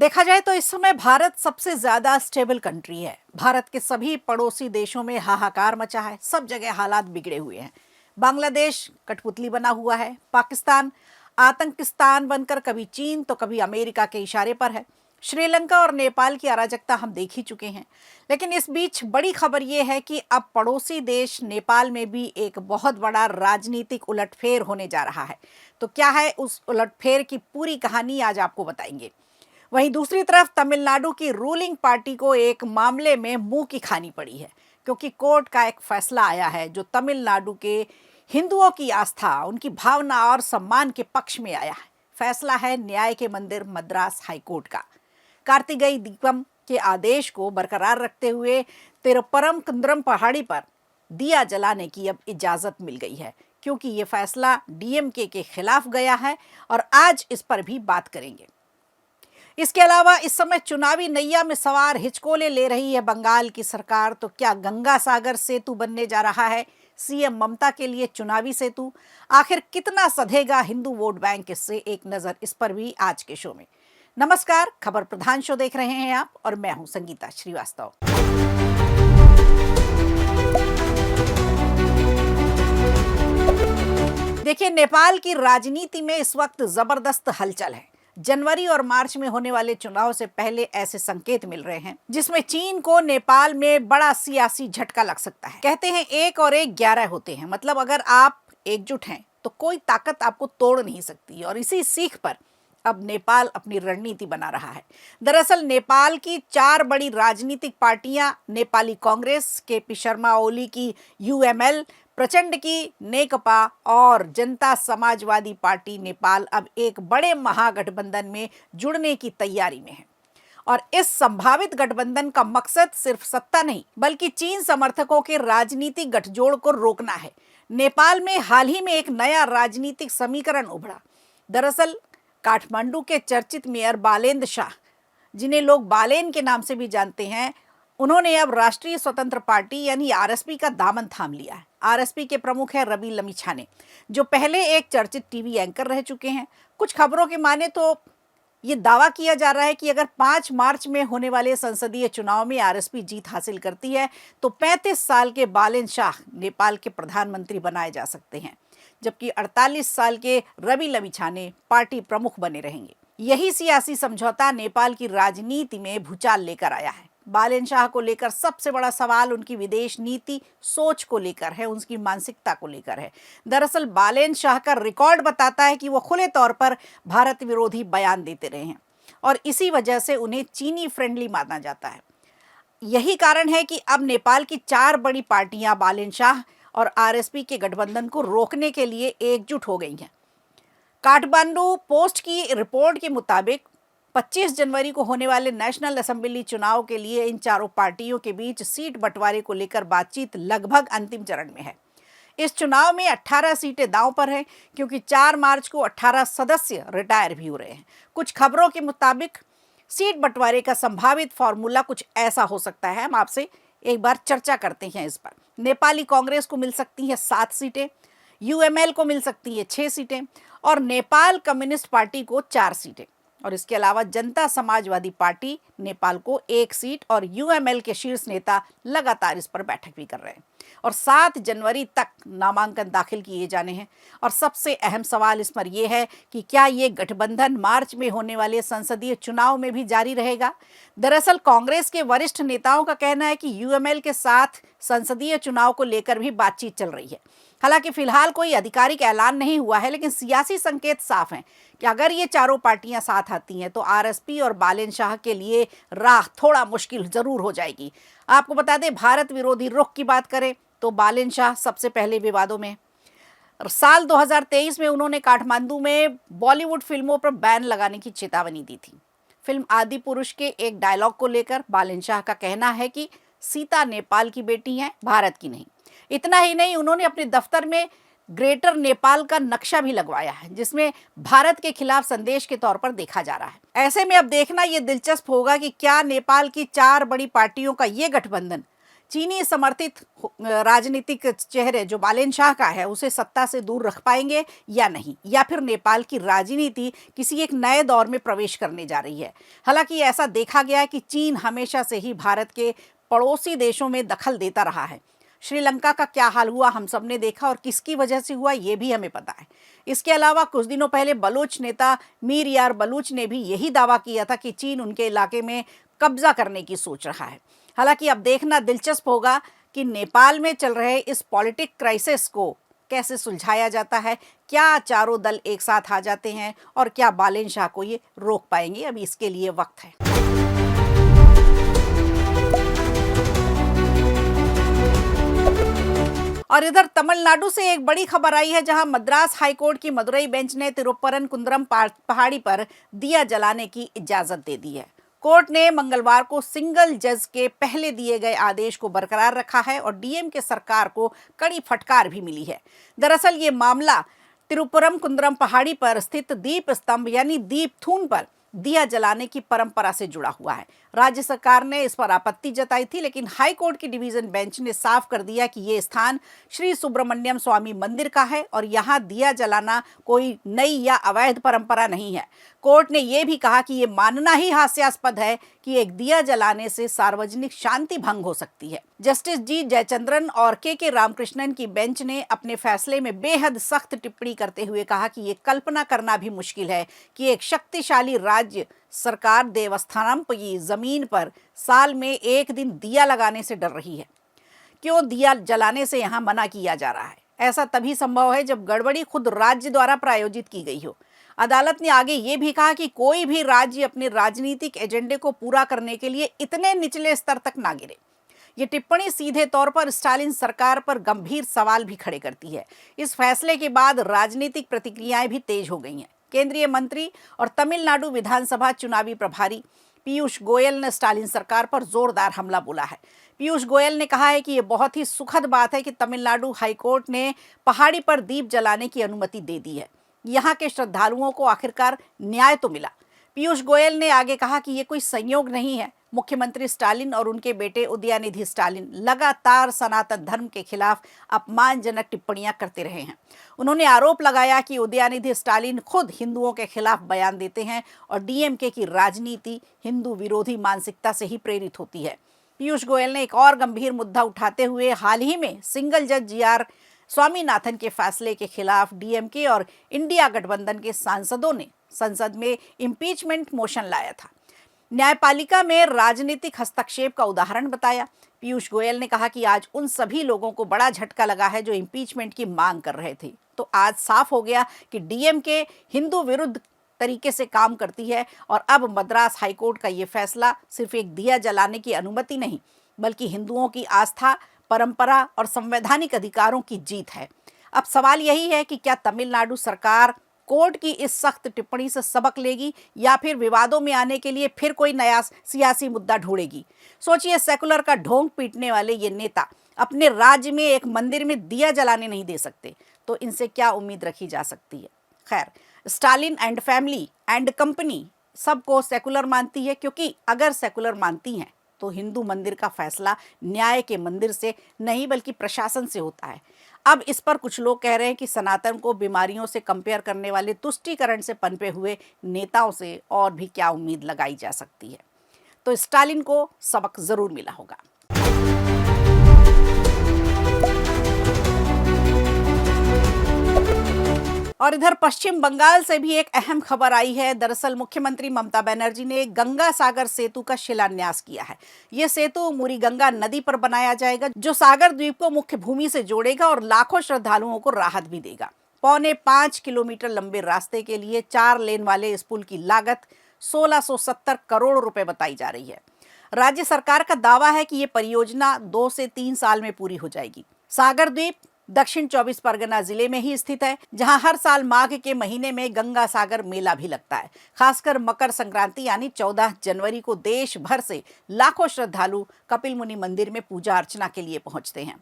देखा जाए तो इस समय भारत सबसे ज्यादा स्टेबल कंट्री है। भारत के सभी पड़ोसी देशों में हाहाकार मचा है, सब जगह हालात बिगड़े हुए हैं। बांग्लादेश कठपुतली बना हुआ है, पाकिस्तान आतंकिस्तान बनकर कभी चीन तो कभी अमेरिका के इशारे पर है। श्रीलंका और नेपाल की अराजकता हम देख ही चुके हैं। लेकिन इस बीच बड़ी खबर यह है कि अब पड़ोसी देश नेपाल में भी एक बहुत बड़ा राजनीतिक उलटफेर होने जा रहा है। तो क्या है उस उलटफेर की पूरी कहानी, आज आपको बताएंगे। वहीं दूसरी तरफ तमिलनाडु की रूलिंग पार्टी को एक मामले में मुंह की खानी पड़ी है, क्योंकि कोर्ट का एक फैसला आया है जो तमिलनाडु के हिंदुओं की आस्था, उनकी भावना और सम्मान के पक्ष में आया है। फैसला है न्याय के मंदिर मद्रास हाईकोर्ट का। कार्तिकेय दीपम के आदेश को बरकरार रखते हुए तिरुपरम कुंद्रम पहाड़ी पर दिया जलाने की अब इजाजत मिल गई है, क्योंकि ये फैसला डीएमके के खिलाफ गया है और आज इस पर भी बात करेंगे। इसके अलावा इस समय चुनावी नैया में सवार हिचकोले ले रही है बंगाल की सरकार। तो क्या गंगा सागर सेतु बनने जा रहा है सीएम ममता के लिए चुनावी सेतु? आखिर कितना सधेगा हिंदू वोट बैंक? इससे एक नजर इस पर भी आज के शो में। नमस्कार, खबर प्रधान शो देख रहे हैं आप और मैं हूं संगीता श्रीवास्तव। देखिए, नेपाल की राजनीति में इस वक्त जबरदस्त हलचल है। जनवरी और मार्च में होने वाले चुनाव से पहले ऐसे संकेत मिल रहे हैं जिसमें चीन को नेपाल में बड़ा सियासी झटका लग सकता है। कहते हैं 1 और 1 11 होते हैं, मतलब अगर आप एकजुट हैं तो कोई ताकत आपको तोड़ नहीं सकती। और इसी सीख पर अब नेपाल अपनी रणनीति बना रहा है। दरअसल नेपाल की 4 बड़ी राजनीतिक पार्टियां, नेपाली कांग्रेस, केपी शर्मा ओली की यूएमएल, प्रचंड की नेकपा और जनता समाजवादी पार्टी नेपाल अब एक बड़े महागठबंधन में जुड़ने की तैयारी में है। और इस संभावित गठबंधन का मकसद सिर्फ सत्ता नहीं, बल्कि चीन समर्थकों के राजनीतिक गठजोड़ को रोकना है। नेपाल में हाल ही में एक नया राजनीतिक समीकरण उभरा। दरअसल काठमांडू के चर्चित मेयर बालेंद्र शाह, जिन्हें लोग बालेन के नाम से भी जानते हैं, उन्होंने अब राष्ट्रीय स्वतंत्र पार्टी यानी आरएसपी का दामन थाम लिया है। आरएसपी के प्रमुख है रवि लमिछाने, जो पहले एक चर्चित टीवी एंकर रह चुके हैं। कुछ खबरों के माने तो ये दावा किया जा रहा है कि अगर 5 मार्च में होने वाले संसदीय चुनाव में आरएसपी जीत हासिल करती है तो 35 साल के बालेन शाह नेपाल के प्रधानमंत्री बनाए जा सकते हैं, जबकि 48 साल के रवि लमिछाने पार्टी प्रमुख बने रहेंगे। यही सियासी समझौता नेपाल की राजनीति में भूचाल लेकर आया है। बालेन शाह को लेकर सबसे बड़ा सवाल उनकी विदेश नीति सोच को लेकर है, उनकी मानसिकता को लेकर है। दरअसल बालेन शाह का रिकॉर्ड बताता है कि वो खुले तौर पर भारत विरोधी बयान देते रहे हैं और इसी वजह से उन्हें चीनी फ्रेंडली माना जाता है। यही कारण है कि अब नेपाल की 4 बड़ी पार्टियां बालेन शाह और आरएसपी के गठबंधन को रोकने के लिए एकजुट हो गई हैं। काठमांडू पोस्ट की रिपोर्ट के मुताबिक 25 जनवरी को होने वाले नेशनल असेंबली चुनाव के लिए इन चारों पार्टियों के बीच सीट बंटवारे को लेकर बातचीत लगभग अंतिम चरण में है। इस चुनाव में 18 सीटें दांव पर हैं, क्योंकि 4 मार्च को 18 सदस्य रिटायर भी हो रहे हैं। कुछ खबरों के मुताबिक सीट बंटवारे का संभावित फॉर्मूला कुछ ऐसा हो सकता है। हम आपसे एक बार चर्चा करते हैं इस पर। नेपाली कांग्रेस को मिल सकती है 7 सीटें, यूएमएल को मिल सकती है 6 सीटें और नेपाल कम्युनिस्ट पार्टी को 4 सीटें। और इसके अलावा जनता समाजवादी पार्टी नेपाल को 1 सीट और यूएमएल के शीर्ष नेता लगातार इस पर बैठक भी कर रहे हैं। और 7 जनवरी तक नामांकन दाखिल किए जाने हैं। और सबसे अहम सवाल इस पर यह है कि क्या ये गठबंधन मार्च में होने वाले संसदीय चुनाव में भी जारी रहेगा? दरअसल कांग्रेस के वरिष्ठ नेताओं का कहना है कि यूएमएल के साथ संसदीय चुनाव को लेकर भी बातचीत चल रही है। हालांकि फिलहाल कोई आधिकारिक ऐलान नहीं हुआ है, लेकिन सियासी संकेत साफ हैं कि अगर ये चारों पार्टियां साथ आती हैं तो आरएसपी और बालेन शाह के लिए राह थोड़ा मुश्किल जरूर हो जाएगी। आपको बता दें, भारत विरोधी रुख की बात करें तो बालेन शाह सबसे पहले विवादों में। साल 2023 में उन्होंने काठमांडू में बॉलीवुड फिल्मों पर बैन लगाने की चेतावनी दी थी। फिल्म आदि पुरुष के एक डायलॉग को लेकर बालेन शाह का कहना है कि सीता नेपाल की बेटी है, भारत की नहीं। इतना ही नहीं, उन्होंने अपने दफ्तर में ग्रेटर नेपाल का नक्शा भी लगवाया है, जिसमें भारत के खिलाफ संदेश के तौर पर देखा जा रहा है। ऐसे में अब देखना यह दिलचस्प होगा कि क्या नेपाल की 4 बड़ी पार्टियों का ये गठबंधन चीनी समर्थित राजनीतिक चेहरे जो बालेन शाह का है उसे सत्ता से दूर रख पाएंगे या नहीं, या फिर नेपाल की राजनीति किसी एक नए दौर में प्रवेश करने जा रही है। हालांकि ऐसा देखा गया है कि चीन हमेशा से ही भारत के पड़ोसी देशों में दखल देता रहा है। श्रीलंका का क्या हाल हुआ हम सब ने देखा, और किसकी वजह से हुआ ये भी हमें पता है। इसके अलावा कुछ दिनों पहले बलूच नेता मीर यार बलूच ने भी यही दावा किया था कि चीन उनके इलाके में कब्जा करने की सोच रहा है। हालांकि अब देखना दिलचस्प होगा कि नेपाल में चल रहे इस पॉलिटिक क्राइसिस को कैसे सुलझाया जाता है। क्या चारों दल एक साथ आ जाते हैं और क्या बालेन शाह को ये रोक पाएंगे? अभी इसके लिए वक्त है। और इधर तमिलनाडु से एक बड़ी खबर आई है, जहां मद्रास हाईकोर्ट की मदुरई बेंच ने तिरुपरन कुंद्रम पहाड़ी पर दिया जलाने की इजाजत दे दी है। कोर्ट ने मंगलवार को सिंगल जज के पहले दिए गए आदेश को बरकरार रखा है और डीएमके सरकार को कड़ी फटकार भी मिली है। दरअसल ये मामला तिरुपरम कुंद्रम पहाड़ी पर स्थित दीप स्तंभ यानी दीप थून पर दिया जलाने की परंपरा से जुड़ा हुआ है। राज्य सरकार ने इस पर आपत्ति जताई थी, लेकिन हाई कोर्ट की डिवीजन बेंच ने साफ कर दिया कि ये स्थान श्री सुब्रमण्यम स्वामी मंदिर का है और यहाँ दिया जलाना कोई नई या अवैध परंपरा नहीं है। कोर्ट ने यह भी कहा कि ये मानना ही हास्यास्पद है कि एक दिया जलाने से सार्वजनिक शांति भंग हो सकती है। जस्टिस जी जयचंद्रन और के रामकृष्णन की बेंच ने अपने फैसले में बेहद सख्त टिप्पणी करते हुए कहा कि ये कल्पना करना भी मुश्किल है कि एक शक्तिशाली राज्य सरकार देवस्थानम की जमीन पर साल में एक दिन दिया लगाने से डर रही है। क्यों दिया जलाने से यहाँ मना किया जा रहा है? ऐसा तभी संभव है जब गड़बड़ी खुद राज्य द्वारा प्रायोजित की गई हो। अदालत ने आगे ये भी कहा कि कोई भी राज्य अपने राजनीतिक एजेंडे को पूरा करने के लिए इतने निचले स्तर तक ना गिरे। ये टिप्पणी सीधे तौर पर स्टालिन सरकार पर गंभीर सवाल भी खड़े करती है। इस फैसले के बाद राजनीतिक प्रतिक्रियाएं भी तेज हो गई हैं। केंद्रीय मंत्री और तमिलनाडु विधानसभा चुनावी प्रभारी पीयूष गोयल ने स्टालिन सरकार पर जोरदार हमला बोला है। पीयूष गोयल ने कहा है कि ये बहुत ही सुखद बात है कि तमिलनाडु हाईकोर्ट ने पहाड़ी पर दीप जलाने की अनुमति दे दी है। यहाँ के श्रद्धालुओं को आखिरकार न्याय तो मिला। पीयूष गोयल ने आगे कहा कि ये कोई संयोग नहीं है। मुख्यमंत्री स्टालिन और उनके बेटे उदयनिधि स्टालिन लगातार सनातन धर्म के खिलाफ अपमानजनक टिप्पणियां करते रहे हैं। उन्होंने आरोप लगाया कि उदयनिधि स्टालिन खुद हिंदुओं के खिलाफ बयान देते हैं और डीएमके की राजनीति हिंदू विरोधी मानसिकता से ही प्रेरित होती है। पीयूष गोयल ने एक और गंभीर मुद्दा उठाते हुए हाल ही में सिंगल जज जीआर स्वामीनाथन के फैसले के खिलाफ डीएमके और इंडिया गठबंधन के सांसदों ने संसद में इम्पीचमेंट मोशन लाया था। न्यायपालिका में राजनीतिक हस्तक्षेप का उदाहरण बताया। पीयूष गोयल ने कहा कि आज उन सभी लोगों को बड़ा झटका लगा है जो इम्पीचमेंट की मांग कर रहे थे। तो आज साफ हो गया कि डीएमके हिंदू विरुद्ध तरीके से काम करती है और अब मद्रास हाईकोर्ट का ये फैसला सिर्फ एक दिया जलाने की अनुमति नहीं, बल्कि हिंदुओं की आस्था, परंपरा और संवैधानिक अधिकारों की जीत है। अब सवाल यही है कि क्या तमिलनाडु सरकार कोर्ट की इस सख्त टिप्पणी से सबक लेगी या फिर विवादों में आने के लिए फिर कोई नया सियासी मुद्दा ढूंढेगी। सोचिए, सेकुलर का ढोंग पीटने वाले ये नेता अपने राज्य में एक मंदिर में दिया जलाने नहीं दे सकते, तो इनसे क्या उम्मीद रखी जा सकती है। खैर, Stalin and family and company सबको सेकुलर मानती है, क्योंकि अगर सेकुलर मानती हैं तो हिंदू मंदिर का फैसला न्याय के मंदिर से नहीं बल्कि प्रशासन से होता है। अब इस पर कुछ लोग कह रहे हैं कि सनातन को बीमारियों से कंपेयर करने वाले तुष्टीकरण से पनपे हुए नेताओं से और भी क्या उम्मीद लगाई जा सकती है। तो स्टालिन को सबक जरूर मिला होगा। और इधर पश्चिम बंगाल से भी एक अहम खबर आई है। दरअसल मुख्यमंत्री ममता बनर्जी ने गंगा सागर सेतु का शिलान्यास किया है। ये सेतु मुरी गंगा नदी पर बनाया जाएगा, जो सागर द्वीप को मुख्य भूमि से जोड़ेगा और लाखों श्रद्धालुओं को राहत भी देगा। 5.25 किलोमीटर लंबे रास्ते के लिए 4 लेन वाले इस पुल की लागत 1670 करोड़ रुपए बताई जा रही है। राज्य सरकार का दावा है कि ये परियोजना 2 से 3 साल में पूरी हो जाएगी। सागर द्वीप दक्षिण 24 परगना जिले में ही स्थित है, जहां हर साल माघ के महीने में गंगा सागर मेला भी लगता है। खासकर मकर संक्रांति यानी 14 जनवरी को देश भर से लाखों श्रद्धालु कपिल मुनि मंदिर में पूजा अर्चना के लिए पहुंचते हैं।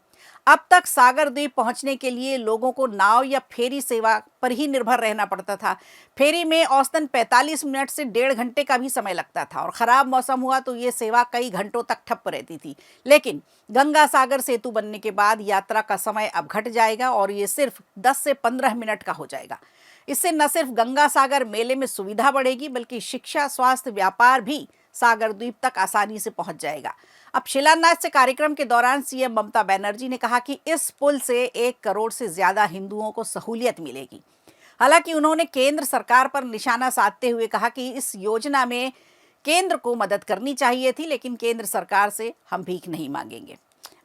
अब तक सागर द्वीप पहुंचने के लिए लोगों को नाव या फेरी सेवा पर ही निर्भर रहना पड़ता था। फेरी में औसतन 45 मिनट से 1.5 घंटे का भी समय लगता था और खराब मौसम हुआ तो ये सेवा कई घंटों तक ठप्प रहती थी। लेकिन गंगा सागर सेतु बनने के बाद यात्रा का समय अब घट जाएगा और ये सिर्फ 10 से 15 मिनट का हो जाएगा। इससे न सिर्फ गंगा सागर मेले में सुविधा बढ़ेगी बल्कि शिक्षा, स्वास्थ्य, व्यापार भी सागर द्वीप तक आसानी से पहुंच जाएगा। अब शिलान्यास से कार्यक्रम के दौरान सीएम ममता बनर्जी ने कहा कि इस पुल से 1 करोड़ से ज्यादा हिंदुओं को सहूलियत मिलेगी। हालांकि उन्होंने केंद्र सरकार पर निशाना साधते हुए कहा कि इस योजना में केंद्र को मदद करनी चाहिए थी, लेकिन केंद्र सरकार से हम भीख नहीं मांगेंगे।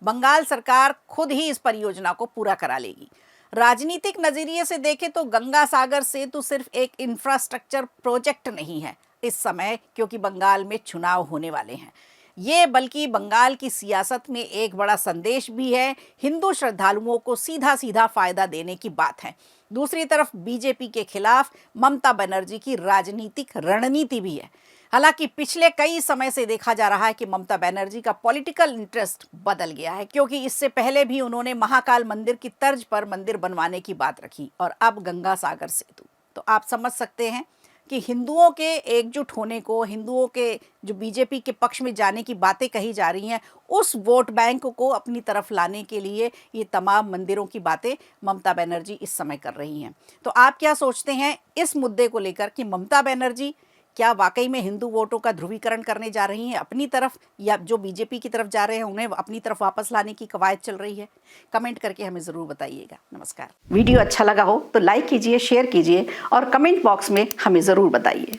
बंगाल सरकार खुद ही इस परियोजना को पूरा करा लेगी। राजनीतिक नजरिए से देखें तो गंगा सागर सेतु सिर्फ एक इंफ्रास्ट्रक्चर प्रोजेक्ट नहीं है इस समय, क्योंकि बंगाल में चुनाव होने वाले हैं। ये बल्कि बंगाल की सियासत में एक बड़ा संदेश भी है। हिंदू श्रद्धालुओं को सीधा सीधा फायदा देने की बात है। दूसरी तरफ बीजेपी के खिलाफ ममता बनर्जी की राजनीतिक रणनीति भी है। हालांकि पिछले कई समय से देखा जा रहा है कि ममता बनर्जी का पॉलिटिकल इंटरेस्ट बदल गया है, क्योंकि इससे पहले भी उन्होंने महाकाल मंदिर की तर्ज पर मंदिर बनवाने की बात रखी और अब गंगा सागर सेतु। तो आप समझ सकते हैं कि हिंदुओं के एकजुट होने को, हिंदुओं के जो बीजेपी के पक्ष में जाने की बातें कही जा रही हैं, उस वोट बैंक को अपनी तरफ लाने के लिए ये तमाम मंदिरों की बातें ममता बनर्जी इस समय कर रही हैं। तो आप क्या सोचते हैं इस मुद्दे को लेकर कि ममता बनर्जी क्या वाकई में हिंदू वोटों का ध्रुवीकरण करने जा रही हैं अपनी तरफ, या जो बीजेपी की तरफ जा रहे हैं उन्हें अपनी तरफ वापस लाने की कवायद चल रही है? कमेंट करके हमें ज़रूर बताइएगा। नमस्कार। वीडियो अच्छा लगा हो तो लाइक कीजिए, शेयर कीजिए और कमेंट बॉक्स में हमें ज़रूर बताइए।